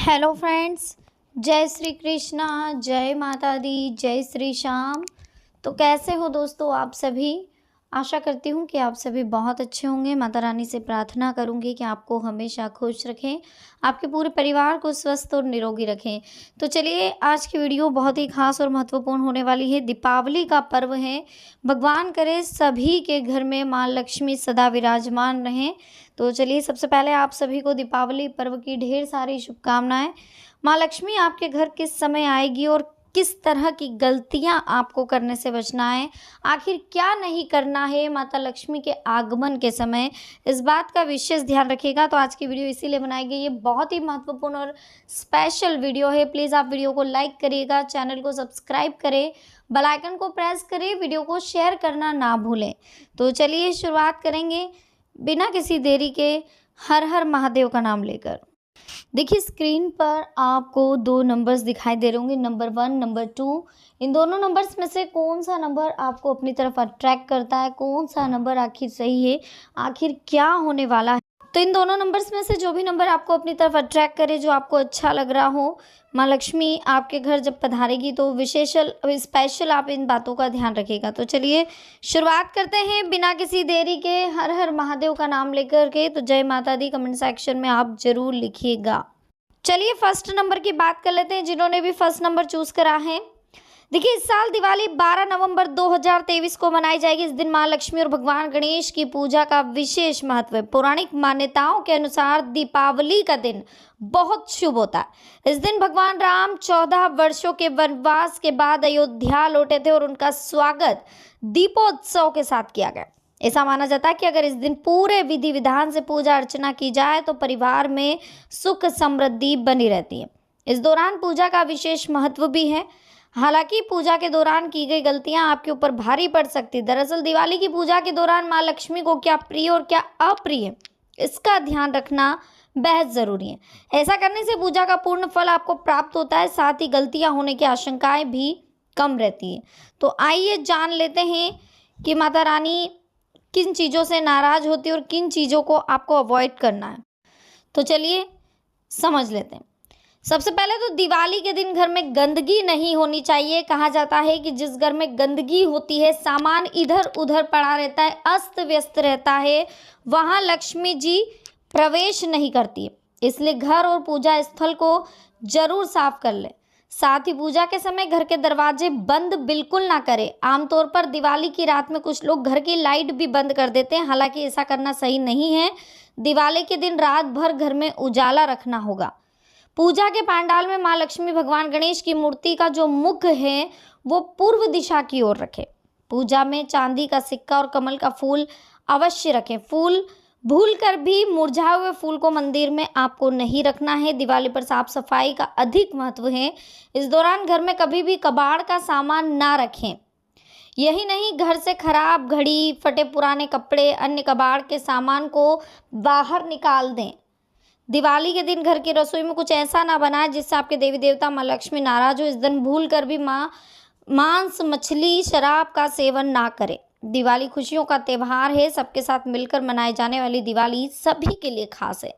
Hello friends, जय श्री कृष्णा, जय माता दी, जय श्री श्याम। तो कैसे हो दोस्तों आप सभी। आशा करती हूँ कि आप सभी बहुत अच्छे होंगे। माता रानी से प्रार्थना करूँगी कि आपको हमेशा खुश रखें, आपके पूरे परिवार को स्वस्थ और निरोगी रखें। तो चलिए, आज की वीडियो बहुत ही खास और महत्वपूर्ण होने वाली है। दीपावली का पर्व है। भगवान करे सभी के घर में माँ लक्ष्मी सदा विराजमान रहें। तो चलिए, सबसे पहले आप सभी को दीपावली पर्व की ढेर सारी शुभकामनाएं। माँ लक्ष्मी आपके घर किस समय आएगी और किस तरह की गलतियां आपको करने से बचना है, आखिर क्या नहीं करना है माता लक्ष्मी के आगमन के समय, इस बात का विशेष ध्यान रखिएगा। तो आज की वीडियो इसीलिए बनाई गई है, बहुत ही महत्वपूर्ण और स्पेशल वीडियो है। प्लीज़ आप वीडियो को लाइक करिएगा, चैनल को सब्सक्राइब करें, बेल आइकन को प्रेस करें, वीडियो को शेयर करना ना भूलें। तो चलिए शुरुआत करेंगे बिना किसी देरी के, हर हर महादेव का नाम लेकर। देखिए, स्क्रीन पर आपको दो नंबर्स दिखाई दे रहे होंगे, नंबर 1, नंबर 2। इन दोनों नंबर्स में से कौन सा नंबर आपको अपनी तरफ अट्रैक्ट करता है, कौन सा नंबर आखिर सही है, आखिर क्या होने वाला है। तो इन दोनों नंबर्स में से जो भी नंबर आपको अपनी तरफ अट्रैक्ट करे, जो आपको अच्छा लग रहा हो, माँ लक्ष्मी आपके घर जब पधारेगी तो स्पेशल आप इन बातों का ध्यान रखिएगा। तो चलिए शुरुआत करते हैं बिना किसी देरी के, हर हर महादेव का नाम लेकर के। तो जय माता दी कमेंट सेक्शन में आप जरूर लिखिएगा। चलिए फर्स्ट नंबर की बात कर लेते हैं, जिन्होंने भी फर्स्ट नंबर चूज करा है। देखिए, इस साल दिवाली 12 नवंबर 2023 को मनाई जाएगी। इस दिन मां लक्ष्मी और भगवान गणेश की पूजा का विशेष महत्व है। पौराणिक मान्यताओं के अनुसार दीपावली का दिन बहुत शुभ होता है। इस दिन भगवान राम 14 वर्षों के वनवास के बाद अयोध्या लौटे थे और उनका स्वागत दीपोत्सव के साथ किया गया। ऐसा माना जाता है कि अगर इस दिन पूरे विधि विधान से पूजा अर्चना की जाए तो परिवार में सुख समृद्धि बनी रहती है। इस दौरान पूजा का विशेष महत्व भी है। हालांकि पूजा के दौरान की गई गलतियां आपके ऊपर भारी पड़ सकती। दरअसल दिवाली की पूजा के दौरान माँ लक्ष्मी को क्या प्रिय और क्या अप्रिय, इसका ध्यान रखना बेहद जरूरी है। ऐसा करने से पूजा का पूर्ण फल आपको प्राप्त होता है, साथ ही गलतियां होने की आशंकाएं भी कम रहती है। तो आइए जान लेते हैं कि माता रानी किन चीज़ों से नाराज होती है और किन चीज़ों को आपको अवॉइड करना है। तो चलिए समझ लेते हैं। सबसे पहले तो दिवाली के दिन घर में गंदगी नहीं होनी चाहिए। कहा जाता है कि जिस घर में गंदगी होती है, सामान इधर उधर पड़ा रहता है, अस्त व्यस्त रहता है, वहाँ लक्ष्मी जी प्रवेश नहीं करती है। इसलिए घर और पूजा स्थल को जरूर साफ कर ले। साथ ही पूजा के समय घर के दरवाजे बंद बिल्कुल ना करें। आमतौर पर दिवाली की रात में कुछ लोग घर की लाइट भी बंद कर देते हैं, हालांकि ऐसा करना सही नहीं है। दिवाली के दिन रात भर घर में उजाला रखना होगा। पूजा के पंडाल में माँ लक्ष्मी भगवान गणेश की मूर्ति का जो मुख है वो पूर्व दिशा की ओर रखें। पूजा में चांदी का सिक्का और कमल का फूल अवश्य रखें। फूल भूलकर भी मुरझाए हुए फूल को मंदिर में आपको नहीं रखना है। दिवाली पर साफ सफाई का अधिक महत्व है। इस दौरान घर में कभी भी कबाड़ का सामान ना रखें। यही नहीं, घर से खराब घड़ी, फटे पुराने कपड़े, अन्य कबाड़ के सामान को बाहर निकाल दें। दिवाली के दिन घर की रसोई में कुछ ऐसा ना बनाए जिससे आपके देवी देवता माँ लक्ष्मी नाराज हो। इस दिन भूल कर भी मांस, मछली, शराब का सेवन ना करें। दिवाली खुशियों का त्यौहार है। सबके साथ मिलकर मनाई जाने वाली दिवाली सभी के लिए खास है।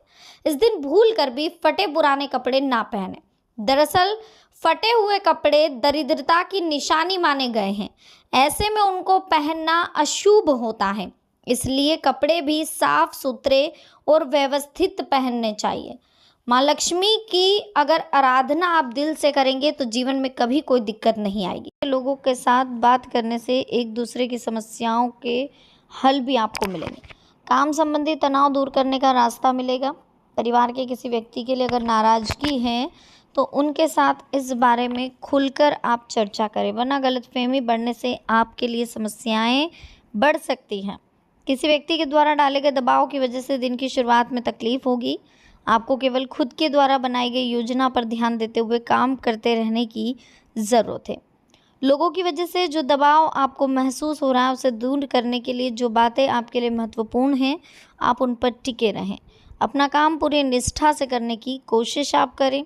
इस दिन भूल कर भी फटे पुराने कपड़े ना पहने। दरअसल फटे हुए कपड़े दरिद्रता की निशानी माने गए हैं। ऐसे में उनको पहनना अशुभ होता है। इसलिए कपड़े भी साफ सुथरे और व्यवस्थित पहनने चाहिए। माँ लक्ष्मी की अगर आराधना आप दिल से करेंगे तो जीवन में कभी कोई दिक्कत नहीं आएगी। लोगों के साथ बात करने से एक दूसरे की समस्याओं के हल भी आपको मिलेंगे। काम संबंधी तनाव दूर करने का रास्ता मिलेगा। परिवार के किसी व्यक्ति के लिए अगर नाराज़गी है तो उनके साथ इस बारे में खुलकर आप चर्चा करें, वरना गलतफहमी बढ़ने से आपके लिए समस्याएं बढ़ सकती हैं। किसी व्यक्ति के द्वारा डाले गए दबाव की वजह से दिन की शुरुआत में तकलीफ होगी। आपको केवल खुद के द्वारा बनाई गई योजना पर ध्यान देते हुए काम करते रहने की ज़रूरत है। लोगों की वजह से जो दबाव आपको महसूस हो रहा है उसे दूर करने के लिए जो बातें आपके लिए महत्वपूर्ण हैं, आप उन पर टिके रहें। अपना काम पूरी निष्ठा से करने की कोशिश आप करें।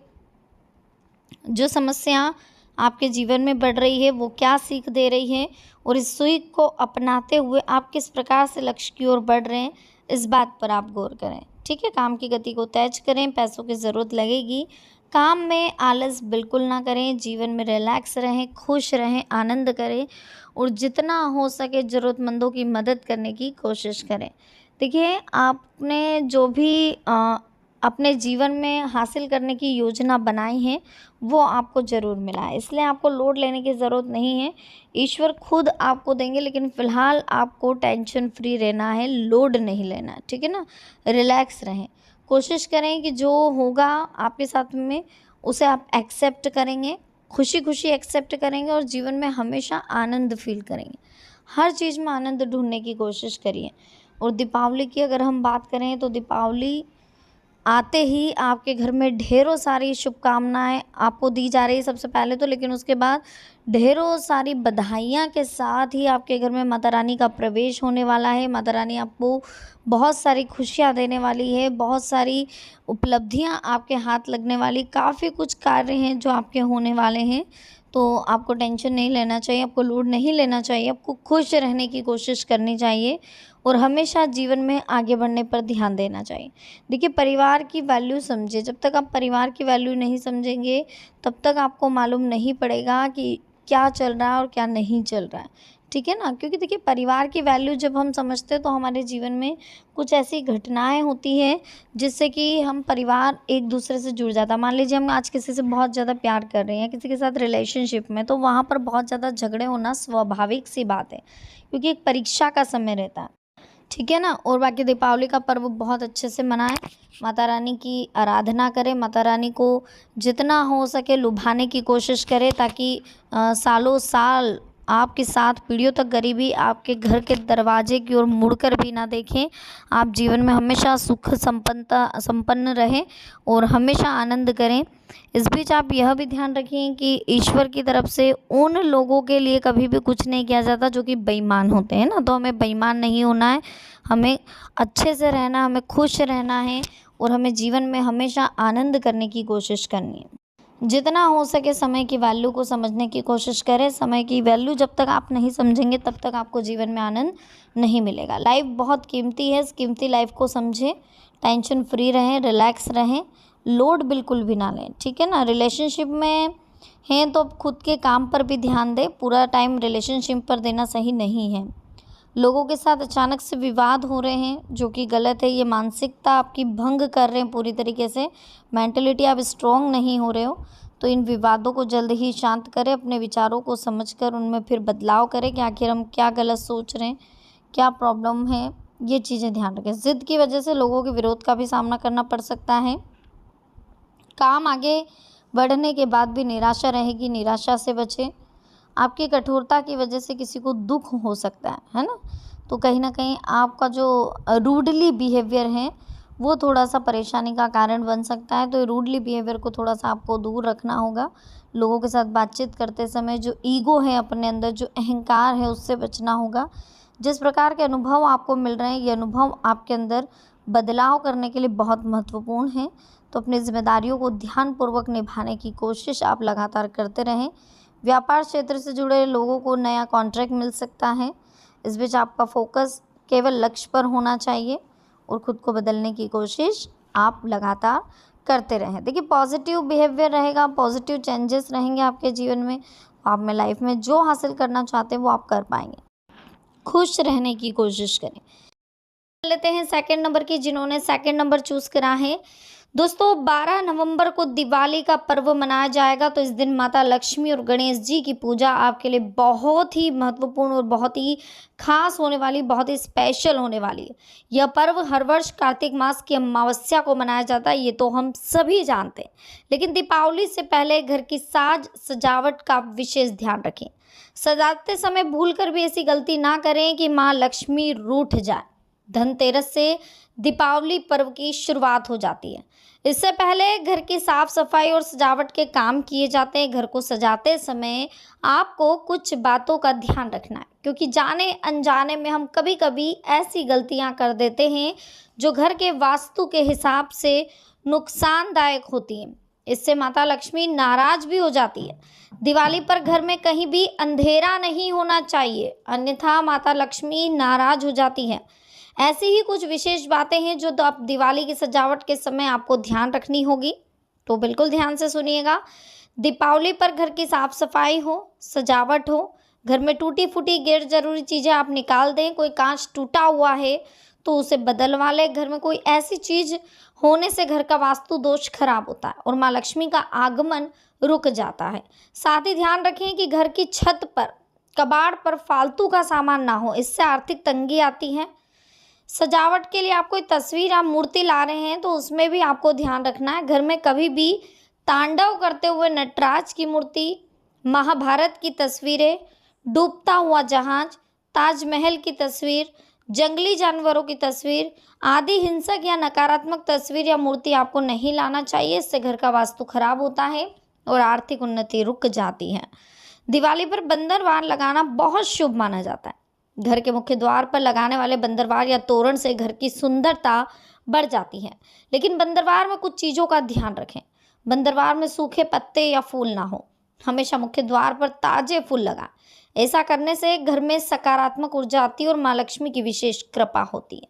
जो समस्या आपके जीवन में बढ़ रही है वो क्या सीख दे रही है और इस सीख को अपनाते हुए आप किस प्रकार से लक्ष्य की ओर बढ़ रहे हैं, इस बात पर आप गौर करें। ठीक है, काम की गति को तेज करें। पैसों की ज़रूरत लगेगी, काम में आलस बिल्कुल ना करें, जीवन में रिलैक्स रहें, खुश रहें, आनंद करें और जितना हो सके ज़रूरतमंदों की मदद करने की कोशिश करें। देखिए, आपने जो भी अपने जीवन में हासिल करने की योजना बनाई है, वो आपको ज़रूर मिला है, इसलिए आपको लोड लेने की ज़रूरत नहीं है। ईश्वर खुद आपको देंगे, लेकिन फ़िलहाल आपको टेंशन फ्री रहना है, लोड नहीं लेना है, ठीक है ना? रिलैक्स रहें। कोशिश करें कि जो होगा आपके साथ में उसे आप एक्सेप्ट करेंगे, खुशी-खुशी एक्सेप्ट करेंगे और जीवन में हमेशा आनंद फ़ील करेंगे। हर चीज़ में आनंद ढूँढने की कोशिश करिए। और दीपावली की अगर हम बात करें तो दीपावली आते ही आपके घर में ढेरों सारी शुभकामनाएँ आपको दी जा रही है सबसे पहले तो, लेकिन उसके बाद ढेरों सारी बधाइयाँ के साथ ही आपके घर में माता रानी का प्रवेश होने वाला है। माता रानी आपको बहुत सारी खुशियाँ देने वाली है, बहुत सारी उपलब्धियाँ आपके हाथ लगने वाली, काफ़ी कुछ कार्य हैं जो आपके होने वाले हैं। तो आपको टेंशन नहीं लेना चाहिए, आपको लोड नहीं लेना चाहिए, आपको खुश रहने की कोशिश करनी चाहिए और हमेशा जीवन में आगे बढ़ने पर ध्यान देना चाहिए। देखिए, परिवार की वैल्यू समझिए, जब तक आप परिवार की वैल्यू नहीं समझेंगे, तब तक आपको मालूम नहीं पड़ेगा कि क्या चल रहा है और क्या नहीं चल रहा है, ठीक है ना? क्योंकि देखिए, परिवार की वैल्यू जब हम समझते हैं तो हमारे जीवन में कुछ ऐसी घटनाएँ होती हैं जिससे कि हम परिवार एक दूसरे से जुड़ जाता है। मान लीजिए हम आज किसी से बहुत ज़्यादा प्यार कर रहे हैं, किसी के साथ रिलेशनशिप में, तो वहाँ पर बहुत ज़्यादा झगड़े होना स्वाभाविक सी बात है, क्योंकि एक परीक्षा का समय रहता है। ठीक है ना? और बाकी दीपावली का पर्व बहुत अच्छे से मनाएँ, माता रानी की आराधना करें, माता रानी को जितना हो सके लुभाने की कोशिश करें ताकि सालों साल आपके साथ पीढ़ियों तक गरीबी आपके घर के दरवाजे की ओर मुड़कर भी ना देखें। आप जीवन में हमेशा सुख संपन्न रहें और हमेशा आनंद करें। इस बीच आप यह भी ध्यान रखें कि ईश्वर की तरफ से उन लोगों के लिए कभी भी कुछ नहीं किया जाता जो कि बेईमान होते हैं ना, तो हमें बेईमान नहीं होना है, हमें अच्छे से रहना है, हमें खुश रहना है और हमें जीवन में हमेशा आनंद करने की कोशिश करनी है। जितना हो सके समय की वैल्यू को समझने की कोशिश करें। समय की वैल्यू जब तक आप नहीं समझेंगे तब तक आपको जीवन में आनंद नहीं मिलेगा। लाइफ बहुत कीमती है, इस कीमती लाइफ को समझें, टेंशन फ्री रहें, रिलैक्स रहें, लोड बिल्कुल भी ना लें, ठीक है ना? रिलेशनशिप में हैं तो खुद के काम पर भी ध्यान दें, पूरा टाइम रिलेशनशिप पर देना सही नहीं है। लोगों के साथ अचानक से विवाद हो रहे हैं जो कि गलत है, ये मानसिकता आपकी भंग कर रहे हैं पूरी तरीके से, मेंटलिटी आप स्ट्रॉन्ग नहीं हो रहे हो, तो इन विवादों को जल्द ही शांत करें, अपने विचारों को समझकर उनमें फिर बदलाव करें कि आखिर हम क्या गलत सोच रहे हैं, क्या प्रॉब्लम है, ये चीज़ें ध्यान रखें। ज़िद की वजह से लोगों के विरोध का भी सामना करना पड़ सकता है। काम आगे बढ़ने के बाद भी निराशा रहेगी, निराशा से बचें। आपकी कठोरता की वजह से किसी को दुख हो सकता है ना? तो कहीं न कहीं आपका जो रूडली बिहेवियर है, वो थोड़ा-सा परेशानी का कारण बन सकता है, तो रूडली बिहेवियर को थोड़ा-सा आपको दूर रखना होगा। लोगों के साथ बातचीत करते समय जो ईगो है अपने अंदर, जो अहंकार है, उससे बचना होगा। जिस प्रकार के अनुभव आपको मिल रहे हैं, ये अनुभव आपके अंदर बदलाव करने के लिए बहुत महत्वपूर्ण हैं, तो अपनी ज़िम्मेदारियों को ध्यानपूर्वक निभाने की कोशिश आप लगातार करते रहें। व्यापार क्षेत्र से जुड़े लोगों को नया कॉन्ट्रैक्ट मिल सकता है। इस बीच आपका फोकस केवल लक्ष्य पर होना चाहिए और खुद को बदलने की कोशिश आप लगातार करते रहें। देखिए, पॉजिटिव बिहेवियर रहेगा, पॉजिटिव चेंजेस रहेंगे आपके जीवन में, आप में लाइफ में जो हासिल करना चाहते हैं वो आप कर पाएंगे। खुश रहने की कोशिश करें। लेते हैं सेकंड नंबर की, जिन्होंने सेकंड नंबर चूज़ करा है। दोस्तों, 12 नवंबर को दिवाली का पर्व मनाया जाएगा, तो इस दिन माता लक्ष्मी और गणेश जी की पूजा आपके लिए बहुत ही महत्वपूर्ण और बहुत ही खास होने वाली, बहुत ही स्पेशल होने वाली है। यह पर्व हर वर्ष कार्तिक मास की अमावस्या को मनाया जाता है, ये तो हम सभी जानते हैं, लेकिन दीपावली से पहले घर की साज सजावट का विशेष ध्यान रखें। सजाते समय भूलकर भी ऐसी गलती ना करें कि माँ लक्ष्मी रूठ जाए। धनतेरस से दीपावली पर्व की शुरुआत हो जाती है। इससे पहले घर की साफ सफाई और सजावट के काम किए जाते हैं। घर को सजाते समय आपको कुछ बातों का ध्यान रखना है, क्योंकि जाने अनजाने में हम कभी कभी ऐसी गलतियां कर देते हैं जो घर के वास्तु के हिसाब से नुकसानदायक होती हैं। इससे माता लक्ष्मी नाराज भी हो जाती है। दिवाली पर घर में कहीं भी अंधेरा नहीं होना चाहिए, अन्यथा माता लक्ष्मी नाराज हो जाती है। ऐसी ही कुछ विशेष बातें हैं जो आप दिवाली की सजावट के समय आपको ध्यान रखनी होगी। तो बिल्कुल ध्यान से सुनिएगा। दीपावली पर घर की साफ सफाई हो, सजावट हो, घर में टूटी फूटी गैर जरूरी चीज़ें आप निकाल दें। कोई कांच टूटा हुआ है तो उसे बदलवा लें। घर में कोई ऐसी चीज़ होने से घर का वास्तु दोष खराब होता है और माँ लक्ष्मी का आगमन रुक जाता है। साथ ही ध्यान रखें कि घर की छत पर, कबाड़ पर फालतू का सामान ना हो, इससे आर्थिक तंगी आती है। सजावट के लिए आप कोई तस्वीर या मूर्ति ला रहे हैं तो उसमें भी आपको ध्यान रखना है। घर में कभी भी तांडव करते हुए नटराज की मूर्ति, महाभारत की तस्वीरें, डूबता हुआ जहाज, ताजमहल की तस्वीर, जंगली जानवरों की तस्वीर आदि हिंसक या नकारात्मक तस्वीर या मूर्ति आपको नहीं लाना चाहिए। इससे घर का वास्तु खराब होता है और आर्थिक उन्नति रुक जाती है। दिवाली पर बंदरवार लगाना बहुत शुभ माना जाता है। घर के मुख्य द्वार पर लगाने वाले बंदरवार या तोरण से घर की सुंदरता बढ़ जाती है। लेकिन बंदरवार में कुछ चीज़ों का ध्यान रखें। बंदरवार में सूखे पत्ते या फूल ना हो। हमेशा मुख्य द्वार पर ताजे फूल लगाएं। ऐसा करने से घर में सकारात्मक ऊर्जा आती है और माँ लक्ष्मी की विशेष कृपा होती है।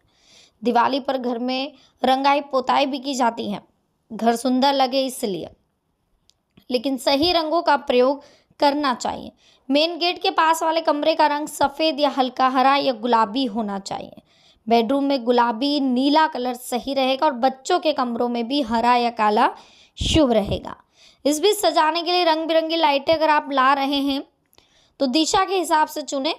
दिवाली पर घर में रंगाई पोताई भी की जाती है, घर सुंदर लगे इसलिए, लेकिन सही रंगों का प्रयोग करना चाहिए। मेन गेट के पास वाले कमरे का रंग सफ़ेद या हल्का हरा या गुलाबी होना चाहिए। बेडरूम में गुलाबी नीला कलर सही रहेगा और बच्चों के कमरों में भी हरा या काला शुभ रहेगा। इस बीच सजाने के लिए रंग बिरंगी लाइटें अगर आप ला रहे हैं तो दिशा के हिसाब से चुनें।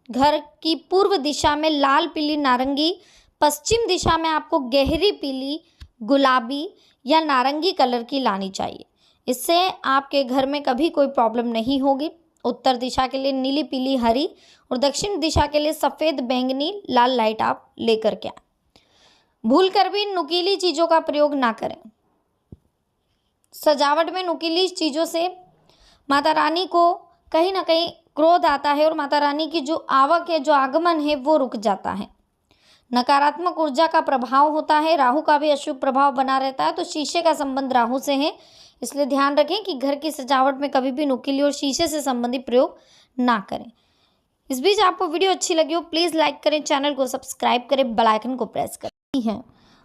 घर की पूर्व दिशा में लाल, पीली, नारंगी, पश्चिम दिशा में आपको गहरी पीली, गुलाबी या नारंगी कलर की लानी चाहिए। इससे आपके घर में कभी कोई प्रॉब्लम नहीं होगी। उत्तर दिशा के लिए नीली, पीली, हरी और दक्षिण दिशा के लिए सफ़ेद, बैंगनी, लाल लाइट आप लेकर के आए। भूल कर भी नुकीली चीज़ों का प्रयोग ना करें। सजावट में नुकीली चीज़ों से माता रानी को कहीं ना कहीं क्रोध आता है और माता रानी की जो आवक है, जो आगमन है, वो रुक जाता है। नकारात्मक ऊर्जा का प्रभाव होता है। राहु का भी अशुभ प्रभाव बना रहता है। तो शीशे का संबंध राहु से है, इसलिए ध्यान रखें कि घर की सजावट में कभी भी नुकीली और शीशे से संबंधित प्रयोग ना करें। इस बीच आपको वीडियो अच्छी लगी हो प्लीज़ लाइक करें, चैनल को सब्सक्राइब करें, बेल आइकन को प्रेस करें। है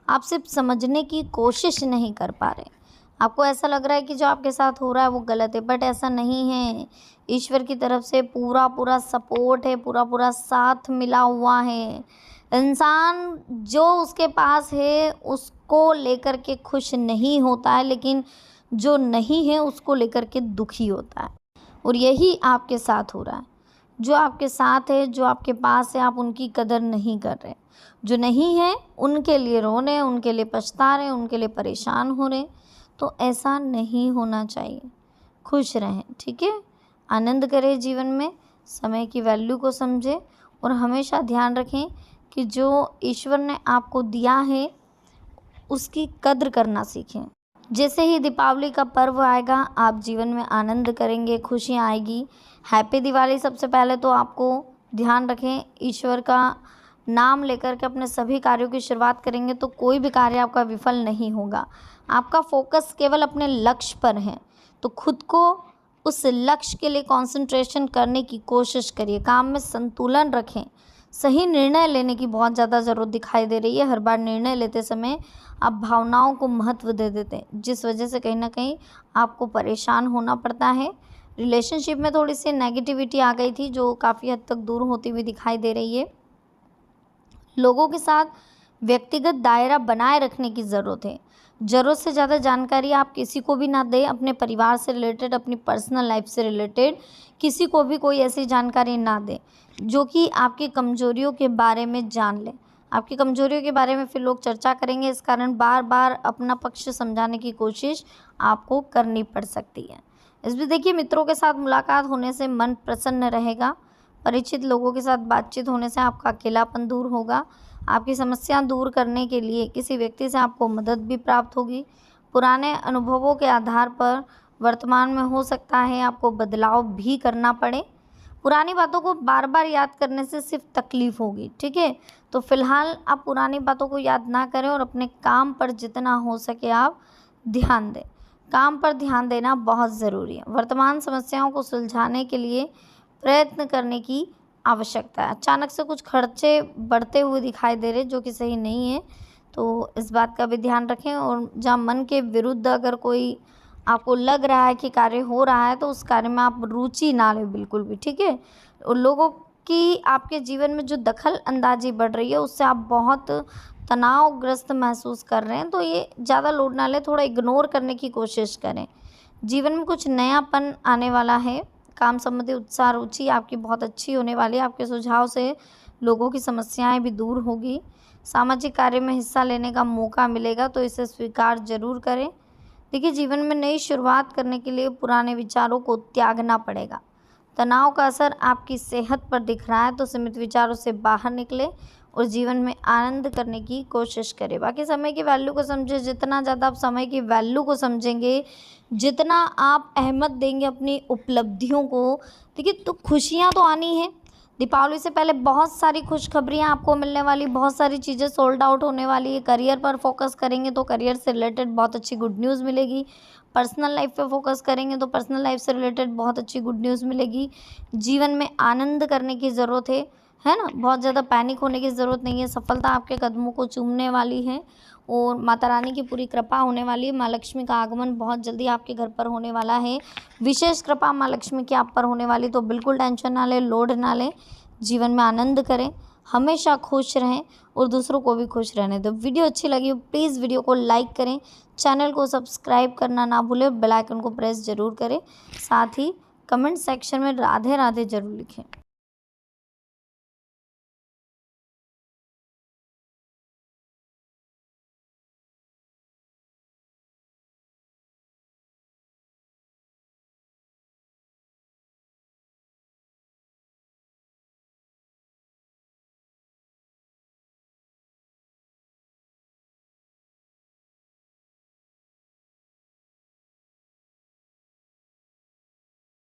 आप सिर्फ समझने की कोशिश नहीं कर पा रहे, आपको ऐसा लग रहा है कि जो आपके साथ हो रहा है वो गलत है, बट ऐसा नहीं है। ईश्वर की तरफ से पूरा सपोर्ट है, पूरा साथ मिला हुआ है। इंसान जो उसके पास है उसको लेकर के खुश नहीं होता है, लेकिन जो नहीं है उसको लेकर के दुखी होता है, और यही आपके साथ हो रहा है। जो आपके साथ है, जो आपके पास है, आप उनकी कदर नहीं कर रहे। जो नहीं है उनके लिए रो रहे हैं, उनके लिए पछता रहे हैं, उनके लिए परेशान हो रहे हैं। तो ऐसा नहीं होना चाहिए। खुश रहें, ठीक है। आनंद करें जीवन में, समय की वैल्यू को समझें और हमेशा ध्यान रखें कि जो ईश्वर ने आपको दिया है उसकी कद्र करना सीखें। जैसे ही दीपावली का पर्व आएगा आप जीवन में आनंद करेंगे, खुशियाँ आएगी। हैप्पी दिवाली। सबसे पहले तो आपको ध्यान रखें, ईश्वर का नाम लेकर के अपने सभी कार्यों की शुरुआत करेंगे तो कोई भी कार्य आपका विफल नहीं होगा। आपका फोकस केवल अपने लक्ष्य पर है, तो खुद को उस लक्ष्य के लिए कंसंट्रेशन करने की कोशिश करिए। काम में संतुलन रखें। सही निर्णय लेने की बहुत ज़्यादा ज़रूरत दिखाई दे रही है। हर बार निर्णय लेते समय आप भावनाओं को महत्व दे देते हैं, जिस वजह से कहीं ना कहीं आपको परेशान होना पड़ता है। रिलेशनशिप में थोड़ी सी नेगेटिविटी आ गई थी जो काफ़ी हद तक दूर होती हुई दिखाई दे रही है। लोगों के साथ व्यक्तिगत दायरा बनाए रखने की ज़रूरत है। ज़रूरत से ज़्यादा जानकारी आप किसी को भी ना दें। अपने परिवार से रिलेटेड, अपनी पर्सनल लाइफ से रिलेटेड किसी को भी कोई ऐसी जानकारी ना दें जो कि आपकी कमजोरियों के बारे में जान लें। आपकी कमजोरियों के बारे में फिर लोग चर्चा करेंगे, इस कारण बार बार अपना पक्ष समझाने की कोशिश आपको करनी पड़ सकती है। इस भी देखिए, मित्रों के साथ मुलाकात होने से मन प्रसन्न रहेगा। परिचित लोगों के साथ बातचीत होने से आपका अकेलापन दूर होगा। आपकी समस्या दूर करने के लिए किसी व्यक्ति से आपको मदद भी प्राप्त होगी। पुराने अनुभवों के आधार पर वर्तमान में हो सकता है आपको बदलाव भी करना पड़े। पुरानी बातों को बार बार याद करने से सिर्फ तकलीफ होगी, ठीक है। तो फिलहाल आप पुरानी बातों को याद ना करें और अपने काम पर जितना हो सके आप ध्यान दें। काम पर ध्यान देना बहुत ज़रूरी है। वर्तमान समस्याओं को सुलझाने के लिए प्रयत्न करने की आवश्यकता है। अचानक से कुछ खर्चे बढ़ते हुए दिखाई दे रहे जो कि सही नहीं है। तो इस बात का भी ध्यान रखें। और जहाँ मन के विरुद्ध अगर कोई आपको लग रहा है कि कार्य हो रहा है तो उस कार्य में आप रुचि ना लें बिल्कुल भी, ठीक है। और लोगों की आपके जीवन में जो दखल अंदाजी बढ़ रही है उससे आप बहुत तनावग्रस्त महसूस कर रहे हैं, तो ये ज़्यादा लोड ना लें, थोड़ा इग्नोर करने की कोशिश करें। जीवन में कुछ नयापन आने वाला है। काम संबंधी उत्साह रुचि आपकी बहुत अच्छी होने वाली है। आपके सुझाव से लोगों की समस्याएं भी दूर होगी। सामाजिक कार्य में हिस्सा लेने का मौका मिलेगा, तो इसे स्वीकार जरूर करें। देखिए, जीवन में नई शुरुआत करने के लिए पुराने विचारों को त्यागना पड़ेगा। तनाव का असर आपकी सेहत पर दिख रहा है, तो सीमित विचारों से बाहर निकले और जीवन में आनंद करने की कोशिश करें। बाकी समय की वैल्यू को समझे। जितना ज़्यादा आप समय की वैल्यू को समझेंगे, जितना आप अहमियत देंगे अपनी उपलब्धियों को, देखिए, तो खुशियाँ तो आनी है। दीपावली से पहले बहुत सारी खुशखबरियाँ आपको मिलने वाली, बहुत सारी चीज़ें सोल्ड आउट होने वाली है। करियर पर फोकस करेंगे तो करियर से रिलेटेड बहुत अच्छी गुड न्यूज़ मिलेगी। पर्सनल लाइफ पे फोकस करेंगे तो पर्सनल लाइफ से रिलेटेड बहुत अच्छी गुड न्यूज़ मिलेगी। जीवन में आनंद करने की ज़रूरत है ना। बहुत ज़्यादा पैनिक होने की ज़रूरत नहीं है। सफलता आपके कदमों को चूमने वाली है और माता रानी की पूरी कृपा होने वाली है। माँ लक्ष्मी का आगमन बहुत जल्दी आपके घर पर होने वाला है। विशेष कृपा माँ लक्ष्मी की आप पर होने वाली, तो बिल्कुल टेंशन ना लें, लोड ना लें, जीवन में आनंद करें, हमेशा खुश रहें और दूसरों को भी खुश रहने दो। वीडियो अच्छी लगी हो प्लीज़ वीडियो को लाइक करें, चैनल को सब्सक्राइब करना ना भूलें, बेल आइकन को प्रेस ज़रूर करें। साथ ही कमेंट सेक्शन में राधे राधे ज़रूर लिखें।